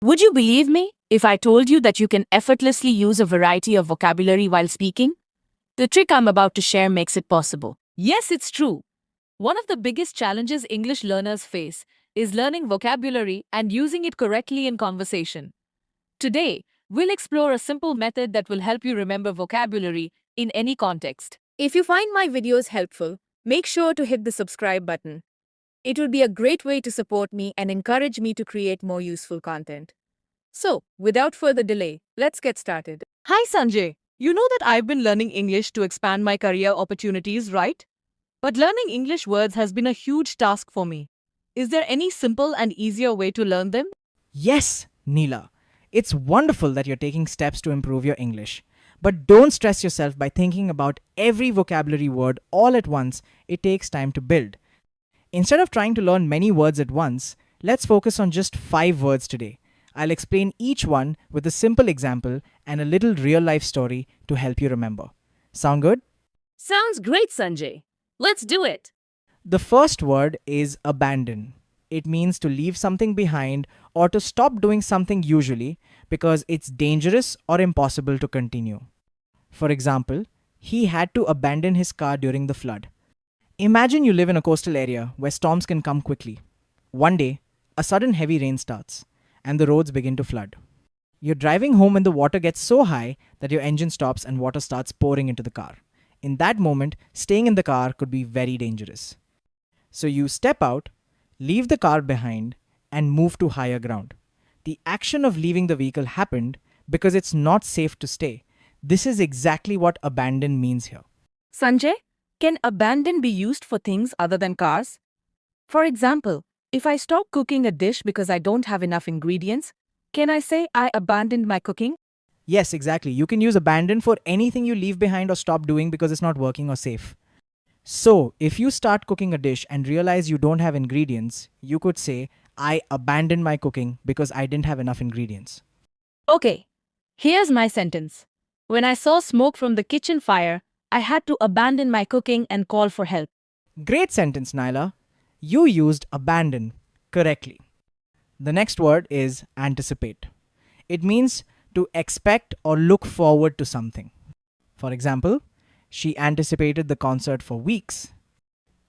Would you believe me if I told you that you can effortlessly use a variety of vocabulary while speaking? The trick I'm about to share makes it possible. Yes, it's true. One of the biggest challenges English learners face is learning vocabulary and using it correctly in conversation. Today, we'll explore a simple method that will help you remember vocabulary in any context. If you find my videos helpful, make sure to hit the subscribe button. It will be a great way to support me and encourage me to create more useful content. So, without further delay, let's get started. Hi Sanjay, you know that I've been learning English to expand my career opportunities, right? But learning English words has been a huge task for me. Is there any simple and easier way to learn them? Yes, Neela. It's wonderful that you're taking steps to improve your English. But don't stress yourself by thinking about every vocabulary word all at once. It takes time to build. Instead of trying to learn many words at once, let's focus on just 5 words today. I'll explain each one with a simple example and a little real life story to help you remember. Sound good? Sounds great, Sanjay. Let's do it. The first word is abandon. It means to leave something behind or to stop doing something usually because it's dangerous or impossible to continue. For example, he had to abandon his car during the flood. Imagine you live in a coastal area where storms can come quickly. One day, a sudden heavy rain starts and the roads begin to flood. You're driving home when the water gets so high that your engine stops and water starts pouring into the car. In that moment, staying in the car could be very dangerous. So you step out, leave the car behind, and move to higher ground. The action of leaving the vehicle happened because it's not safe to stay. This is exactly what abandon means here. Sanjay, can abandon be used for things other than cars? For example, if I stop cooking a dish because I don't have enough ingredients, can I say I abandoned my cooking? Yes, exactly. You can use abandon for anything you leave behind or stop doing because it's not working or safe. So, if you start cooking a dish and realize you don't have ingredients, you could say, I abandoned my cooking because I didn't have enough ingredients. Okay, here's my sentence. When I saw smoke from the kitchen fire, I had to abandon my cooking and call for help. Great sentence, Nyla. You used abandon correctly. The next word is anticipate. It means to expect or look forward to something. For example, she anticipated the concert for weeks.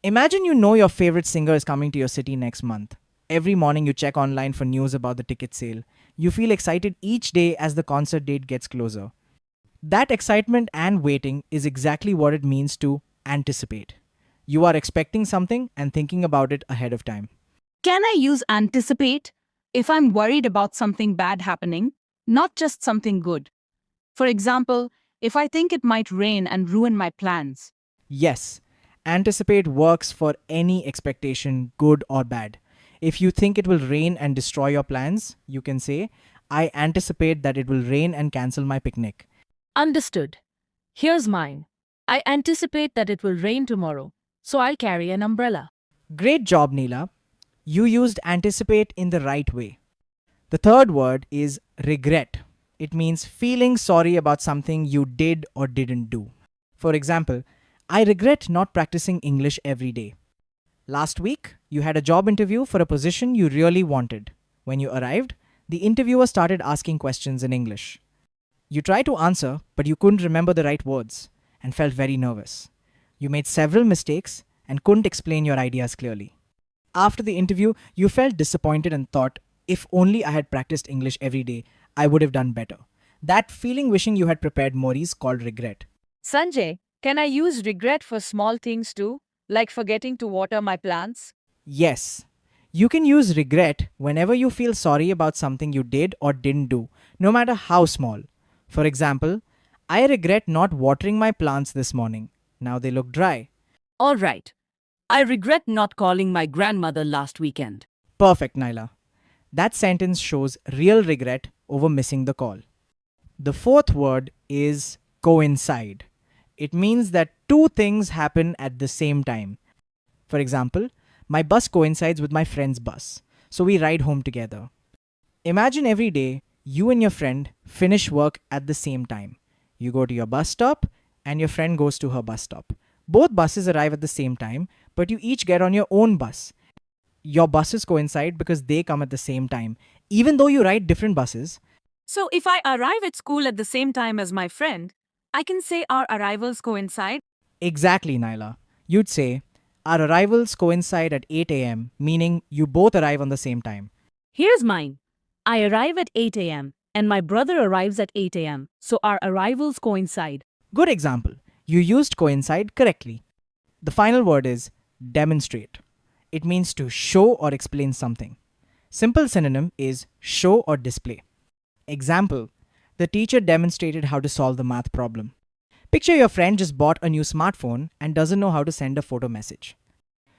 Imagine you know your favorite singer is coming to your city next month. Every morning you check online for news about the ticket sale. You feel excited each day as the concert date gets closer. That excitement and waiting is exactly what it means to anticipate. You are expecting something and thinking about it ahead of time. Can I use anticipate if I'm worried about something bad happening, not just something good? For example, if I think it might rain and ruin my plans. Yes, anticipate works for any expectation, good or bad. If you think it will rain and destroy your plans, you can say, I anticipate that it will rain and cancel my picnic. Understood. Here's mine. I anticipate that it will rain tomorrow, so I'll carry an umbrella. Great job, Neela. You used anticipate in the right way. The third word is regret. It means feeling sorry about something you did or didn't do. For example, I regret not practicing English every day. Last week, you had a job interview for a position you really wanted. When you arrived, the interviewer started asking questions in English. You tried to answer, but you couldn't remember the right words and felt very nervous. You made several mistakes and couldn't explain your ideas clearly. After the interview, you felt disappointed and thought, if only I had practiced English every day, I would have done better. That feeling wishing you had prepared more is called regret. Sanjay, can I use regret for small things too, like forgetting to water my plants? Yes, you can use regret whenever you feel sorry about something you did or didn't do, no matter how small. For example, I regret not watering my plants this morning. Now they look dry. All right. I regret not calling my grandmother last weekend. Perfect, Naila. That sentence shows real regret over missing the call. The fourth word is coincide. It means that two things happen at the same time. For example, my bus coincides with my friend's bus, so we ride home together. Imagine every day you and your friend finish work at the same time. You go to your bus stop and your friend goes to her bus stop. Both buses arrive at the same time, but you each get on your own bus. Your buses coincide because they come at the same time. Even though you ride different buses. So if I arrive at school at the same time as my friend, I can say our arrivals coincide. Exactly, Naila. You'd say, our arrivals coincide at 8 a.m., meaning you both arrive on the same time. Here's mine. I arrive at 8 a.m. and my brother arrives at 8 a.m. So our arrivals coincide. Good example. You used coincide correctly. The final word is demonstrate. It means to show or explain something. Simple synonym is show or display. Example, the teacher demonstrated how to solve the math problem. Picture your friend just bought a new smartphone and doesn't know how to send a photo message.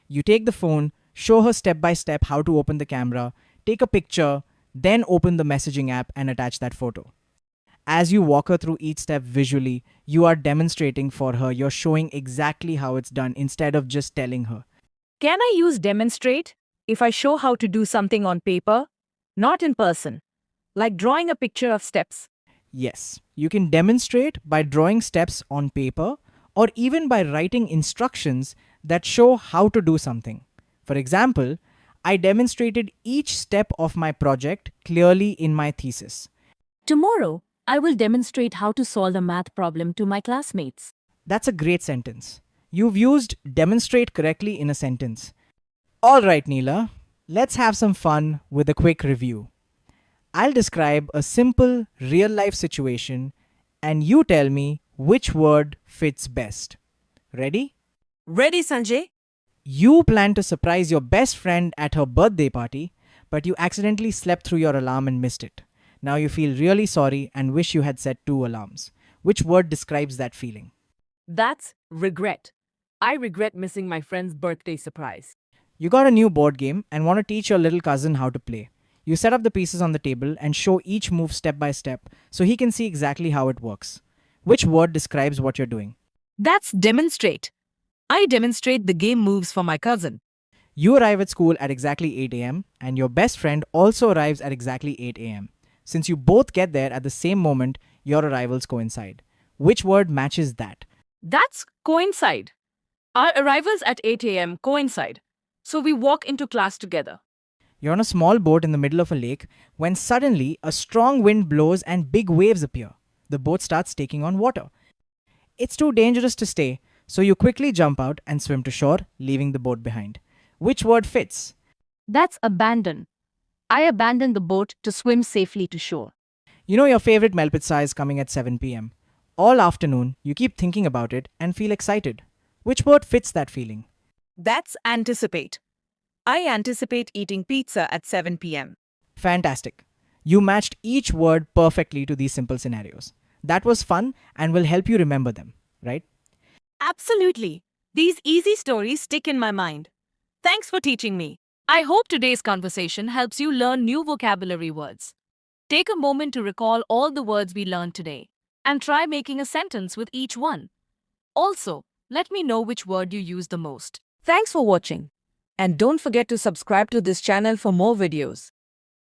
You take the phone, show her step by step how to open the camera, take a picture, then open the messaging app and attach that photo. As you walk her through each step visually, you are demonstrating for her, you're showing exactly how it's done instead of just telling her. Can I use demonstrate if I show how to do something on paper, not in person, like drawing a picture of steps? Yes, you can demonstrate by drawing steps on paper or even by writing instructions that show how to do something. For example, I demonstrated each step of my project clearly in my thesis. Tomorrow, I will demonstrate how to solve a math problem to my classmates. That's a great sentence. You've used demonstrate correctly in a sentence. All right, Neela, let's have some fun with a quick review. I'll describe a simple real life situation and you tell me which word fits best. Ready? Ready, Sanjay? You plan to surprise your best friend at her birthday party, but you accidentally slept through your alarm and missed it. Now you feel really sorry and wish you had set 2 alarms. Which word describes that feeling? That's regret. I regret missing my friend's birthday surprise. You got a new board game and want to teach your little cousin how to play. You set up the pieces on the table and show each move step by step so he can see exactly how it works. Which word describes what you're doing? That's demonstrate. I demonstrate the game moves for my cousin. You arrive at school at exactly 8 a.m. and your best friend also arrives at exactly 8 a.m. Since you both get there at the same moment, your arrivals coincide. Which word matches that? That's coincide. Our arrivals at 8 a.m. coincide. So we walk into class together. You're on a small boat in the middle of a lake when suddenly a strong wind blows and big waves appear. The boat starts taking on water. It's too dangerous to stay, so you quickly jump out and swim to shore, leaving the boat behind. Which word fits? That's abandon. I abandoned the boat to swim safely to shore. You know your favorite mel pizza is coming at 7 p.m. All afternoon, you keep thinking about it and feel excited. Which word fits that feeling? That's anticipate. I anticipate eating pizza at 7 p.m. Fantastic. You matched each word perfectly to these simple scenarios. That was fun and will help you remember them, right? Absolutely. These easy stories stick in my mind. Thanks for teaching me. I hope today's conversation helps you learn new vocabulary words. Take a moment to recall all the words we learned today and try making a sentence with each one. Also, let me know which word you use the most. Thanks for watching. And don't forget to subscribe to this channel for more videos.